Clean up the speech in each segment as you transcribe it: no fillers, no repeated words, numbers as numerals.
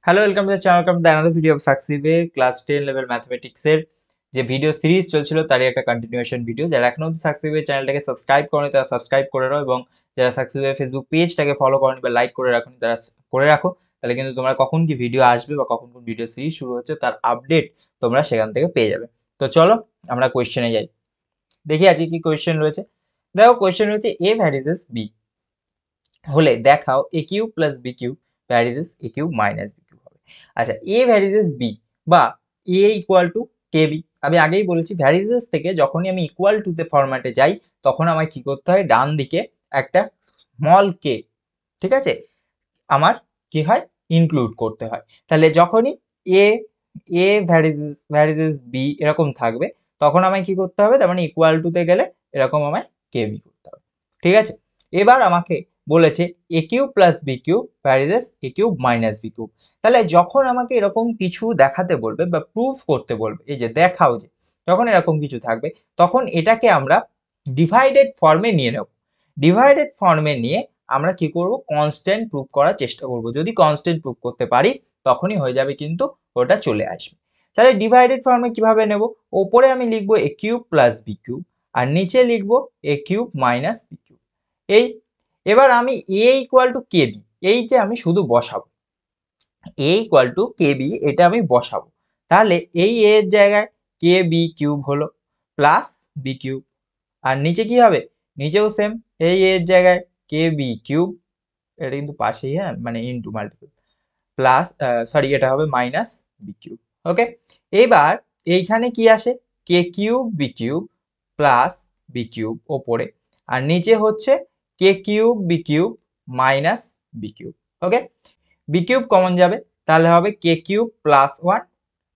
Hello, welcome to the channel, welcome to another video of সাকসিবে class 10 level ম্যাথমেটিক্সের যে video series চলছিল তারই একটা কন্টিনিউয়েশন ভিডিও। যারা এখনো অবধি সাকসিবে চ্যানেলটাকে সাবস্ক্রাইব করেনি তারা সাবস্ক্রাইব করে নাও, এবং যারা সাকসিবে ফেসবুক পেজটাকে ফলো করনি বা লাইক করে রাখুন তারা করে রাখো। তাহলে কিন্তু তোমরা কখন কি ভিডিও আসবে বা কখন কোন ভিডিও সিরিজ শুরু হচ্ছে তার আপডেট তোমরা সেখান থেকে পেয়ে যাবে। তো চলো আমরা কোয়েশ্চেনে যাই, দেখি আজকে কি কোয়েশ্চেন রয়েছে। দেখো কোয়েশ্চেন রয়েছে এ ভ্যারিজেস বি হলে দেখাও A cube plus B cube varies as A cube minus B cube হবে। আচ্ছা, এ ভ্যারিজেস বি বা A equal to K B, আমি আগেই বলেছি ভ্যারিজেস থেকে যখনই আমি ইকুয়াল টু তে ফরম্যাটে যাই তখন আমায় কি করতে হয়, ডান দিকে একটা স্মল কে, ঠিক আছে, আমার কি হয় ইনক্লুড করতে হয়। তাহলে যখনই এ এ ভ্যারিজেস বি এরকম থাকবে তখন আমায় কি করতে হবে, তার মানে ইকুয়াল টু তে গেলে এরকম আমায় কে বি করতে হবে। ঠিক আছে, এবার আমাকে বলেছে A cube plus B cube varies as A cube minus B cube. তাহলে যখন আমাকে এরকম কিছু দেখাতে বলবে বা প্রুফ করতে বলবে, এই যে দেখাও, যে যখন এরকম কিছু থাকবে তখন এটাকে আমরা ডিভাইডেড ফর্মে নিয়ে নেব। ডিভাইডেড ফর্মে নিয়ে আমরা কি করব, কনস্ট্যান্ট প্রুফ করার চেষ্টা করব। যদি কনস্ট্যান্ট প্রুফ করতে পারি তখনই হয়ে যাবে, কিন্তু ওটা চলে আসবে। তাহলে ডিভাইডেড ফর্মে কিভাবে নেব, ওপরে আমি লিখবো এ কিউব প্লাস বি কিউব আর নিচে লিখবো এ কিউব মাইনাস বি কিউব। এই এবার আমি এ ইকুয়াল টু কে বি, এই যে আমি শুধু বসাবো এ ইকুয়াল টু কে বি, এটা আমি বসাবো। তাহলে এই এর জায়গায় কে বি কিউব হলো প্লাস বি কিউব, আর নিচে কি হবে, নিচেও সেম এই এর জায়গায় কে বি কিউব, এটা কিন্তু পাশেই, হ্যাঁ মানে ইনটু মাল্টিপল, প্লাস সরি এটা হবে মাইনাস বি কিউব। ওকে, এবার এইখানে কি আসে, K cube B cube plus B cube ওপরে, আর নিচে হচ্ছে K cube B cube minus B cube. Okay, B cube common যাবে, তাহলে হবে কে কিউব প্লাস ওয়ান,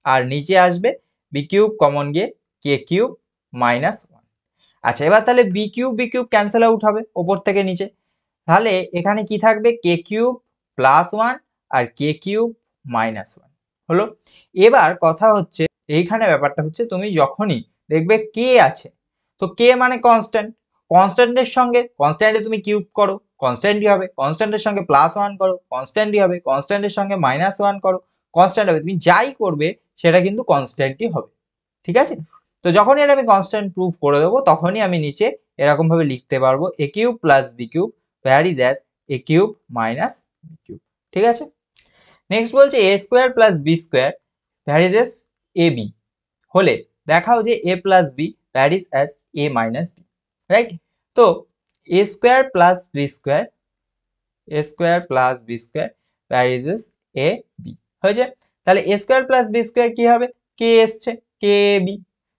আর নিচে আসবে বি কিউব কমন গিয়ে কে কিউব মাইনাস ওয়ান। আচ্ছা, এবার তাহলে বি কিউব ক্যান্সেল আউট হবে ওপর থেকে নিচে, তাহলে এখানে কি থাকবে, কে কিউব প্লাস ওয়ান আর কে কিউব মাইনাস ওয়ান হলো। এবার কথা হচ্ছে এইখানে ব্যাপারটা হচ্ছে, তুমি যখনই দেখবে কে আছে, তো কে মানে কনস্ট্যান্ট, কনস্ট্যান্টের সঙ্গে কনস্ট্যান্টে তুমি কিউব করো কনস্ট্যান্টই হবে, কনস্ট্যান্টের সঙ্গে প্লাস ওয়ান করো কনস্ট্যান্টই হবে, কনস্ট্যান্টের সঙ্গে মাইনাস ওয়ান করো কনস্ট্যান্ট হবে, তুমি যাই করবে সেটা কিন্তু কনস্ট্যান্টই হবে। ঠিক আছে, তো যখনই এটা আমি কনস্ট্যান্ট প্রুফ করে দেবো তখনই আমি নিচে এরকম ভাবে লিখতে পারবো A cube plus B cube varies as A cube minus B cube. ঠিক আছে, নেক্সট বলছে A square plus B square varies as A B হলে দেখাও যে A plus B varies as A minus B. Right, তো A square plus B square, A square plus B square varies as A B হয়েছে। তাহলে A square plus B square কি হবে, K এসছে K B,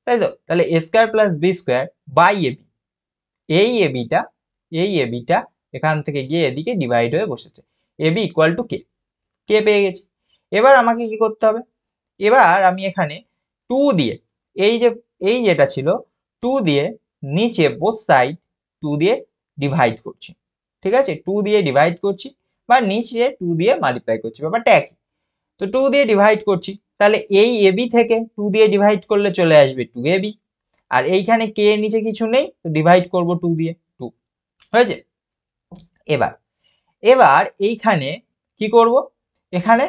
তাই তো, তাহলে A square plus B square by A B, এই এবিটা এই এবিটা এখান থেকে গিয়ে এদিকে ডিভাইড হয়ে বসেছে, এবি ইকুয়াল টু কে, কে পেয়ে গেছি। এবার আমাকে কি করতে হবে, এবার আমি এখানে টু দিয়ে, এই যে এই যেটা ছিল টু দিয়ে নিচে বোথ সাইড টু দিয়ে ডিভাইড করছি। ঠিক আছে, টু দিয়ে ডিভাইড করছি বা নিচে টু দিয়ে মাল্টিপ্লাই করছি, ব্যাপারটা একই। তো টু দিয়ে ডিভাইড করছি, তাহলে এই এবি থেকে টু দিয়ে ডিভাইড করলে চলে আসবে টু এবি, আর এইখানে কে এর নিচে কিছু নেই তো ডিভাইড করব টু দিয়ে, টু হয়েছে। এবার এবার এইখানে কি করব, এখানে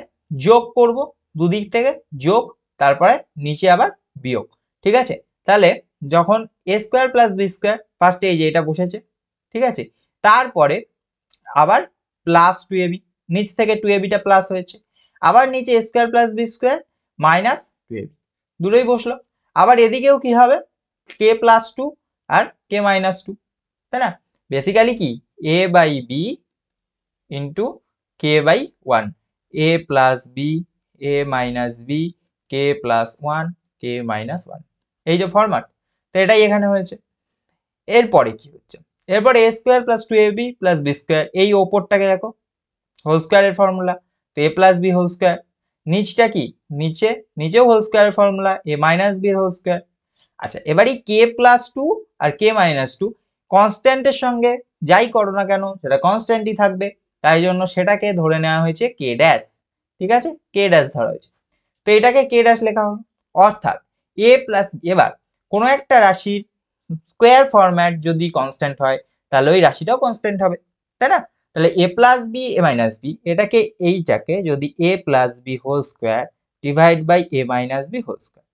যোগ করব, দুদিক থেকে যোগ, তারপরে নিচে আবার বিয়োগ। ঠিক আছে, তাহলে যখন এ স্কোয়ার প্লাস বি স্কোয়ার ফার্স্টে এই যে এটা বসেছে, ঠিক আছে, তারপরে আবার প্লাস টু এবি, নিচ থেকে টু এবিটা প্লাস হয়েছে, আবার নিচে A square plus B square minus two A B, দুটোই বসলো। আবার এদিকেও কি হবে, কে প্লাস টু আর কে মাইনাস টু, তাই না, বেসিক্যালি কি A by B into K by one, A plus B A minus B K plus one K minus one, এই যে ফরম্যাট, তো এটাই এখানে হয়েছে। এরপরে কি হচ্ছে, এরপরে এ square plus two A B plus B square, এই ওপরটাকে দেখো হোল স্কোয়ারের ফর্মুলা, তো এ প্লাস বি হোল স্কোয়ার, নিচটা কি নিচেও হোল স্কোয়ারের ফর্মুলা এ মাইনাস বি হোল স্কোয়ার। আচ্ছা, এবার এই কে প্লাস টু আর কে মাইনাস টু কনস্ট্যান্টের সঙ্গে যাই করো না কেন সেটা কনস্ট্যান্টই থাকবে, তাই জন্য সেটাকে ধরে নেওয়া হয়েছে কে ড্যাশ। ঠিক আছে, কে ড্যাশ ধরা হয়েছে, তো এটাকে কে ড্যাশ লেখা হলো। অর্থাৎ এ প্লাস, এবার কোনো একটা রাশির স্কোয়ার ফরম্যাট যদি কনস্ট্যান্ট হয় তাহলে ওই রাশিটাও কনস্ট্যান্ট হবে, তাই না। তাহলে A plus B A minus B এটাকে এইটাকে যদি A plus B whole square divide by A minus B whole square,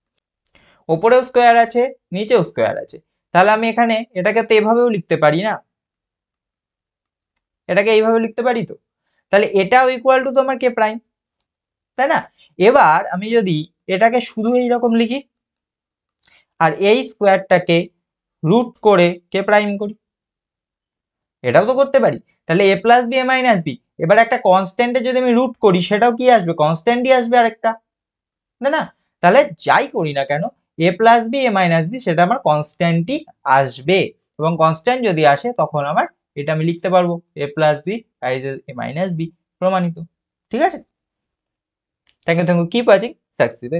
ওপরেও স্কোয়ার আছে নিচেও স্কোয়ার আছে, তাহলে আমি এখানে এটাকে তো এভাবেও লিখতে পারি না, এটাকে এইভাবে লিখতে পারি তো, তাহলে এটাও ইকুয়াল টু তোমার কে প্রাইম, তাই না? এবার আমি যদি এটাকে শুধু এইরকম লিখি আর এই স্কোয়ারটাকে রুট করে কে প্রাইম করি, এটাও তো করতে পারি। তাহলে A plus B A minus B, এবার একটা কনস্ট্যান্টে যদি আমি রুট করি সেটাও কি আসবে, কনস্ট্যান্টই আসবে আরেকটা, তাই না? তাহলে যাই করি না কেন এ plus B A minus B সেটা আমার কনস্ট্যান্টই আসবে, এবং কনস্ট্যান্ট যদি আসে তখন আমার এটা আমি লিখতে পারবো এ প্লাস বি রাইজেস এ মাইনাস বি, প্রমাণিত। ঠিক আছে, থ্যাংক ইউ কিপ ওয়াচিং সাকসিস।